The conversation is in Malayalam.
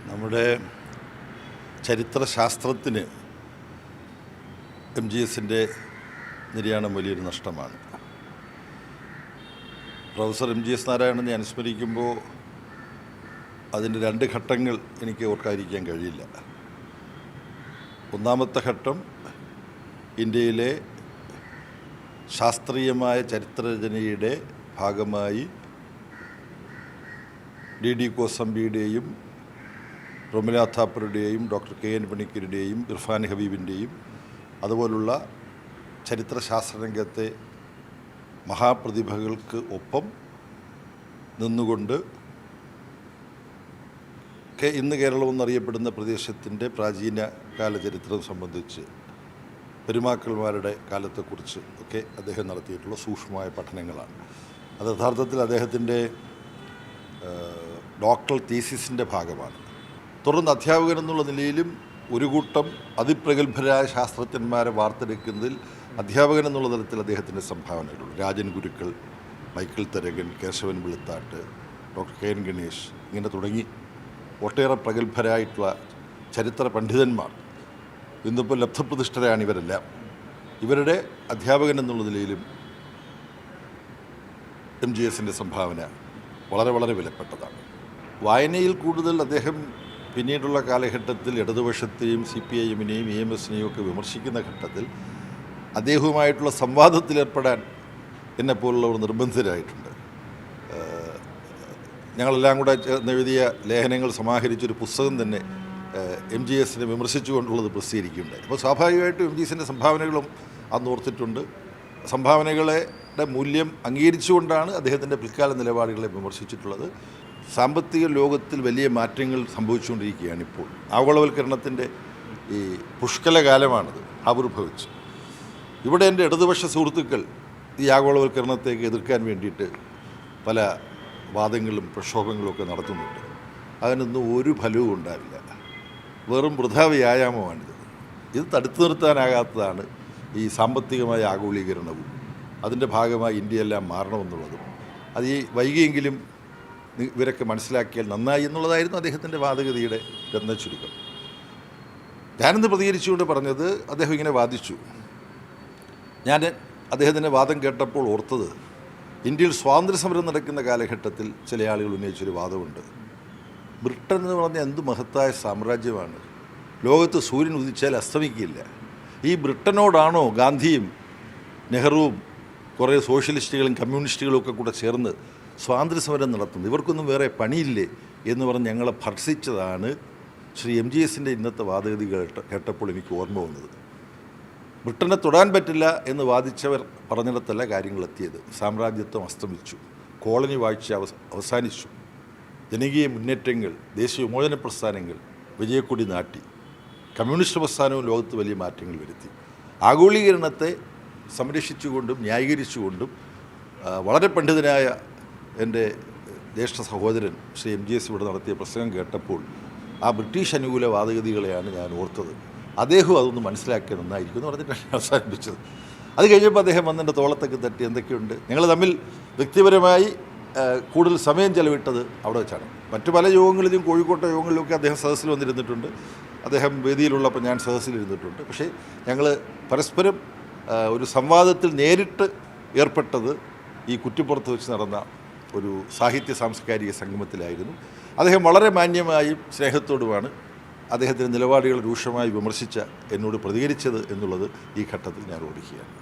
നമ്മുടെ ചരിത്രശാസ്ത്രത്തിന് MGSൻ്റെ നിര്യാണം വലിയൊരു നഷ്ടമാണ്. പ്രൊഫസർ MGS നാരായണനെ അനുസ്മരിക്കുമ്പോൾ അതിൻ്റെ രണ്ട് ഘട്ടങ്ങൾ എനിക്ക് ഓർക്കാതിരിക്കാൻ കഴിയില്ല. ഒന്നാമത്തെ ഘട്ടം ഇന്ത്യയിലെ ശാസ്ത്രീയമായ ചരിത്രരചനയുടെ ഭാഗമായി D.D. കോസംബിയുടെയും റൊമില താപ്പറുടെയും ഡോക്ടർ KN പണിക്കരുടെയും ഇർഫാൻ ഹബീബിൻ്റെയും അതുപോലുള്ള ചരിത്രശാസ്ത്രരംഗത്തെ മഹാപ്രതിഭകൾക്ക് ഒപ്പം നിന്നുകൊണ്ട് ഇന്ന് കേരളമെന്നറിയപ്പെടുന്ന പ്രദേശത്തിൻ്റെ പ്രാചീന കാല ചരിത്രം സംബന്ധിച്ച് പെരുമാക്കന്മാരുടെ കാലത്തെക്കുറിച്ച് ഒക്കെ അദ്ദേഹം നടത്തിയിട്ടുള്ള സൂക്ഷ്മമായ പഠനങ്ങളാണ്. അത് യഥാർത്ഥത്തിൽ അദ്ദേഹത്തിൻ്റെ ഡോക്ടറൽ തീസിസിൻ്റെ ഭാഗമാണ്. തുടർന്ന് അധ്യാപകൻ എന്നുള്ള നിലയിലും ഒരു കൂട്ടം അതിപ്രഗത്ഭരായ ശാസ്ത്രജ്ഞന്മാരെ വാർത്തെടുക്കുന്നതിൽ അധ്യാപകൻ എന്നുള്ള തലത്തിൽ അദ്ദേഹത്തിൻ്റെ സംഭാവനകളുണ്ട്. രാജൻ ഗുരുക്കൾ, മൈക്കിൾ തരകൻ, കേശവൻ വെളുത്താട്ട്, ഡോക്ടർ KN ഗണേഷ്, ഇങ്ങനെ തുടങ്ങി ഒട്ടേറെ പ്രഗത്ഭരായിട്ടുള്ള ചരിത്ര പണ്ഡിതന്മാർ ഇന്നിപ്പോൾ ലബ്ധപ്രതിഷ്ഠരാണ് ഇവരെല്ലാം. ഇവരുടെ അധ്യാപകൻ എന്നുള്ള നിലയിലും MGSൻ്റെ സംഭാവന വളരെ വളരെ വിലപ്പെട്ടതാണ്. വായനയിൽ കൂടുതൽ അദ്ദേഹം പിന്നീടുള്ള കാലഘട്ടത്തിൽ ഇടതുപക്ഷത്തെയും CPIMനെയും EMSനെയും ഒക്കെ വിമർശിക്കുന്ന ഘട്ടത്തിൽ അദ്ദേഹവുമായിട്ടുള്ള സംവാദത്തിലേർപ്പെടാൻ എന്നെപ്പോലുള്ളവർ നിർബന്ധിതരായിട്ടുണ്ട്. ഞങ്ങളെല്ലാം കൂടെ ചേർന്ന് എഴുതിയ ലേഖനങ്ങൾ സമാഹരിച്ചൊരു പുസ്തകം തന്നെ MGSനെ വിമർശിച്ചുകൊണ്ടുള്ളത് പ്രസിദ്ധീകരിക്കുകയുണ്ടായി. അപ്പോൾ സ്വാഭാവികമായിട്ടും MGSൻ്റെ സംഭാവനകളും അന്ന് ഓർത്തിട്ടുണ്ട്. സംഭാവനകളുടെ മൂല്യം അംഗീകരിച്ചുകൊണ്ടാണ് അദ്ദേഹത്തിൻ്റെ പിൽക്കാല നിലപാടുകളെ വിമർശിച്ചിട്ടുള്ളത്. സാമ്പത്തിക ലോകത്തിൽ വലിയ മാറ്റങ്ങൾ സംഭവിച്ചുകൊണ്ടിരിക്കുകയാണ് ഇപ്പോൾ. ആഗോളവൽക്കരണത്തിൻ്റെ ഈ പുഷ്കലകാലമാണത് ആവിർഭവിച്ച്. ഇവിടെ എൻ്റെ ഇടതുപക്ഷ സുഹൃത്തുക്കൾ ഈ ആഗോളവൽക്കരണത്തേക്ക് എതിർക്കാൻ വേണ്ടിയിട്ട് പല വാദങ്ങളും പ്രക്ഷോഭങ്ങളും ഒക്കെ നടത്തുന്നുണ്ട്. അതിനൊന്നും ഒരു ഫലവും ഉണ്ടാവില്ല. വെറും വൃഥാ വ്യായാമമാണിത്. ഇത് തടുത്തു നിർത്താനാകാത്തതാണ് ഈ സാമ്പത്തികമായ ആഗോളീകരണവും അതിൻ്റെ ഭാഗമായി ഇന്ത്യയെല്ലാം മാറണമെന്നുള്ളതും. അത് ഈ വൈകിയെങ്കിലും ഇവരൊക്കെ മനസ്സിലാക്കിയാൽ നന്നായി എന്നുള്ളതായിരുന്നു അദ്ദേഹത്തിൻ്റെ വാദഗതിയുടെ ചുരുക്കം. ഞാനിന്ന് പ്രതികരിച്ചുകൊണ്ട് പറഞ്ഞത്, അദ്ദേഹം ഇങ്ങനെ വാദിച്ചു. ഞാൻ അദ്ദേഹത്തിൻ്റെ വാദം കേട്ടപ്പോൾ ഓർത്തത്, ഇന്ത്യയിൽ സ്വാതന്ത്ര്യസമരം നടക്കുന്ന കാലഘട്ടത്തിൽ ചില ആളുകൾ ഉന്നയിച്ചൊരു വാദമുണ്ട്. ബ്രിട്ടൻ എന്ന് പറഞ്ഞാൽ എന്ത് മഹത്തായ സാമ്രാജ്യമാണ്, ലോകത്ത് സൂര്യൻ ഉദിച്ചാൽ അസ്തമിക്കില്ല. ഈ ബ്രിട്ടനോടാണോ ഗാന്ധിയും നെഹ്റുവും കുറേ സോഷ്യലിസ്റ്റുകളും കമ്മ്യൂണിസ്റ്റുകളും ഒക്കെ കൂടെ ചേർന്ന് സ്വാതന്ത്ര്യസമരം നടത്തുന്നത്? ഇവർക്കൊന്നും വേറെ പണിയില്ലേ എന്ന് പറഞ്ഞ് ഞങ്ങളെ ഭർഷിച്ചതാണ് ശ്രീ MGSൻ്റെ ഇന്നത്തെ വാദഗതി കേട്ടപ്പോൾ എനിക്ക് ഓർമ്മ വന്നത്. ബ്രിട്ടനെ തൊടാൻ പറ്റില്ല എന്ന് വാദിച്ചവർ പറഞ്ഞിടത്തല്ല കാര്യങ്ങളെത്തിയത്. സാമ്രാജ്യത്വം അസ്തമിച്ചു, കോളനി വാഴ്ച അവസാനിച്ചു, ജനകീയ മുന്നേറ്റങ്ങൾ, ദേശീയ വിമോചന പ്രസ്ഥാനങ്ങൾ വിജയക്കൊടി നാട്ടി, കമ്മ്യൂണിസ്റ്റ് പ്രസ്ഥാനവും ലോകത്ത് വലിയ മാറ്റങ്ങൾ വരുത്തി. ആഗോളീകരണത്തെ സംരക്ഷിച്ചുകൊണ്ടും ന്യായീകരിച്ചുകൊണ്ടും വളരെ പണ്ഡിതനായ എൻ്റെ ജ്യേഷ്ഠ സഹോദരൻ ശ്രീ MGS ഇവിടെ നടത്തിയ പ്രസംഗം കേട്ടപ്പോൾ ആ ബ്രിട്ടീഷ് അനുകൂല വാദഗതികളെയാണ് ഞാൻ ഓർത്തത്. അദ്ദേഹം അതൊന്ന് മനസ്സിലാക്കിയ നന്നായിരിക്കും എന്ന് പറഞ്ഞിട്ടാണ് അവസാനിപ്പിച്ചത്. അത് കഴിഞ്ഞപ്പോൾ അദ്ദേഹം വന്നെൻ്റെ തോളത്തൊക്കെ തട്ടി എന്തൊക്കെയുണ്ട്. ഞങ്ങൾ തമ്മിൽ വ്യക്തിപരമായി കൂടുതൽ സമയം ചെലവിട്ടത് അവിടെ വെച്ചാണ്. മറ്റു പല യോഗങ്ങളിലും കോഴിക്കോട്ടെ യോഗങ്ങളിലുമൊക്കെ അദ്ദേഹം സദസ്സിൽ വന്നിരുന്നിട്ടുണ്ട്. അദ്ദേഹം വേദിയിലുള്ളപ്പോൾ ഞാൻ സദസ്സിലിരുന്നിട്ടുണ്ട്. പക്ഷേ ഞങ്ങൾ പരസ്പരം ഒരു സംവാദത്തിൽ നേരിട്ട് ഏർപ്പെട്ടത് ഈ കുറ്റിപ്പുറത്ത് വെച്ച് നടന്ന ഒരു സാഹിത്യ സാംസ്കാരിക സംഗമത്തിലായിരുന്നു. അദ്ദേഹം വളരെ മാന്യമായും സ്നേഹത്തോടുമാണ് അദ്ദേഹത്തിൻ്റെ നിലപാടുകൾ രൂക്ഷമായി വിമർശിച്ച എന്നോട് പ്രതികരിച്ചത് എന്നുള്ളത് ഈ ഘട്ടത്തിൽ ഞാൻ ഓർക്കുകയാണ്.